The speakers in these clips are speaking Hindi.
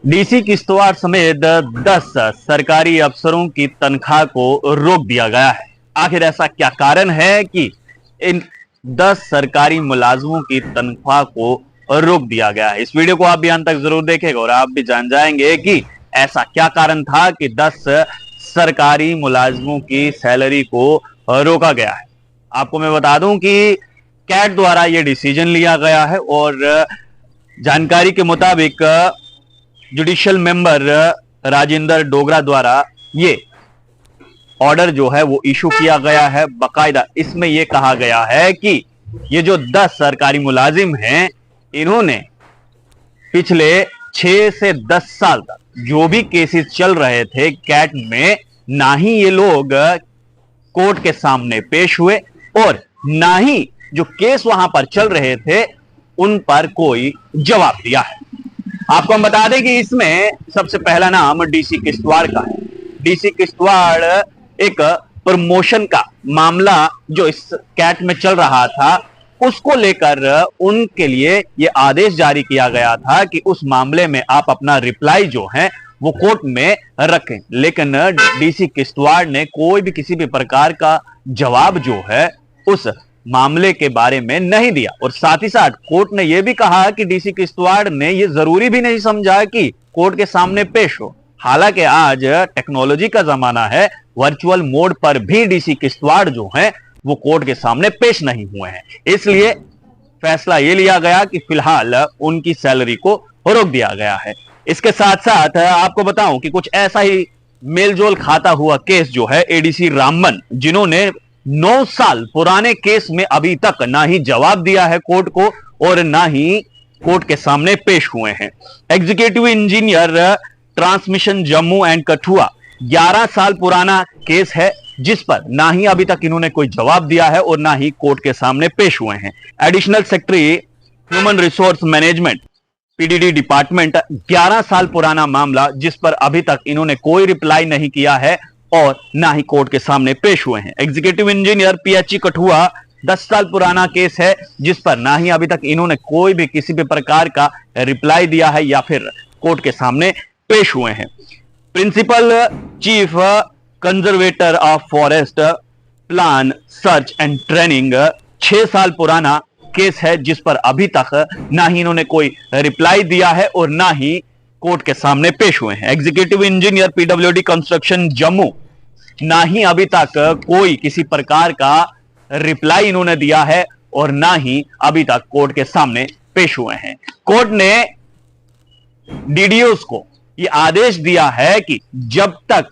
डीसी किश्तवाड़ समेत 10 सरकारी अफसरों की तनख्वाह को रोक दिया गया है। आखिर ऐसा क्या कारण है कि इन 10 सरकारी मुलाजमों की तनख्वाह को रोक दिया गया है? इस वीडियो को आप भी अंत तक जरूर देखेंगे और आप भी जान जाएंगे कि ऐसा क्या कारण था कि 10 सरकारी मुलाजमों की सैलरी को रोका गया है। आपको मैं बता दूं कि कैट द्वारा यह डिसीजन लिया गया है और जानकारी के मुताबिक जुडिशियल मेंबर राजेंद्र डोगरा द्वारा ये ऑर्डर जो है वो इशू किया गया है। बाकायदा इसमें यह कहा गया है कि ये जो 10 सरकारी मुलाजिम हैं, इन्होंने पिछले 6 से 10 साल तक जो भी केसेस चल रहे थे कैट में, ना ही ये लोग कोर्ट के सामने पेश हुए और ना ही जो केस वहां पर चल रहे थे उन पर कोई जवाब दिया है। आपको हम बता दें कि इसमें सबसे पहला नाम डीसी किश्तवाड़ का है। डीसी किश्तवाड़ एक प्रमोशन का मामला जो इस कैट में चल रहा था, उसको लेकर उनके लिए यह आदेश जारी किया गया था कि उस मामले में आप अपना रिप्लाई जो है वो कोर्ट में रखें। लेकिन डीसी किश्तवाड़ ने कोई भी किसी भी प्रकार का जवाब जो है उस मामले के बारे में नहीं दिया और साथ ही साथ कोर्ट ने यह भी कहा कि डीसी किश्तवाड़ ने यह जरूरी भी नहीं समझा कि कोर्ट के सामने पेश हो। हालांकि आज टेक्नोलॉजी का जमाना है, वर्चुअल मोड पर भी डीसी किश्तवाड़ जो है वो कोर्ट के सामने पेश नहीं हुए हैं। इसलिए फैसला यह लिया गया कि फिलहाल उनकी सैलरी को रोक दिया गया है। इसके साथ साथ आपको बताऊं कि कुछ ऐसा ही मेलजोल खाता हुआ केस जो है एडीसी रामन, जिन्होंने 9 साल पुराने केस में अभी तक ना ही जवाब दिया है कोर्ट को और ना ही कोर्ट के सामने पेश हुए हैं। Executive engineer transmission Jammu and Kathua 11 साल पुराना केस है जिस पर ना ही अभी तक इन्होंने कोई जवाब दिया है और ना ही कोर्ट के सामने पेश हुए हैं। Additional secretary human resource management PDD department 11 साल पुराना मामला जिस पर अभी तक इन्होंने कोई रिप्लाई नहीं किया है और ना ही कोर्ट के सामने पेश हुए हैं। एग्जीक्यूटिव इंजीनियर पीएचई कठुआ 10 साल पुराना केस है जिस पर ना ही अभी तक इन्होंने कोई भी किसी भी प्रकार का रिप्लाई दिया है या फिर कोर्ट के सामने पेश हुए हैं। Principal chief conservator of forest plan search and training 6 साल पुराना केस है जिस पर अभी तक ना ही इन्होंने कोई रिप्लाई दिया है और ना ही कोर्ट के सामने पेश हुए हैं। Executive engineer PWD construction Jammu, ना ही अभी तक कोई किसी प्रकार का रिप्लाई इन्होंने दिया है और ना ही अभी तक कोर्ट के सामने पेश हुए हैं। कोर्ट ने डीडीओस को यह आदेश दिया है कि जब तक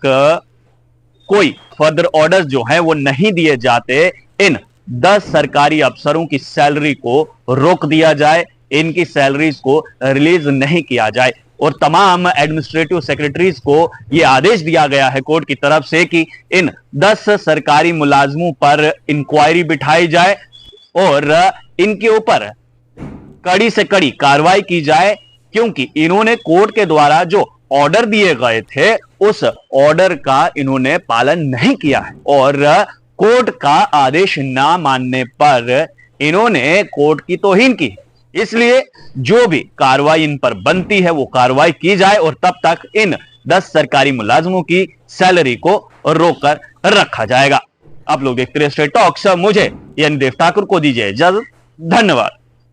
कोई फर्दर ऑर्डर्स जो है वो नहीं दिए जाते, इन 10 सरकारी अफसरों की सैलरी को रोक दिया जाए, इनकी सैलरीज को रिलीज नहीं किया जाए और तमाम एडमिनिस्ट्रेटिव सेक्रेटरीज को यह आदेश दिया गया है कोर्ट की तरफ से कि इन 10 सरकारी मुलाजमों पर इंक्वायरी बिठाई जाए और इनके ऊपर कड़ी से कड़ी कार्रवाई की जाए, क्योंकि इन्होंने कोर्ट के द्वारा जो ऑर्डर दिए गए थे उस ऑर्डर का इन्होंने पालन नहीं किया है और कोर्ट का आदेश ना मानने पर इन्होंने कोर्ट की तौहीन की। इसलिए जो भी कार्रवाई इन पर बनती है वो कार्रवाई की जाए और तब तक इन 10 सरकारी मुलाजमों की सैलरी को रोक कर रखा जाएगा। आप लोग देखते रहिए स्ट्रेट टॉक्स। मुझे यानी देव ठाकुर को दीजिए इजाजत। धन्यवाद।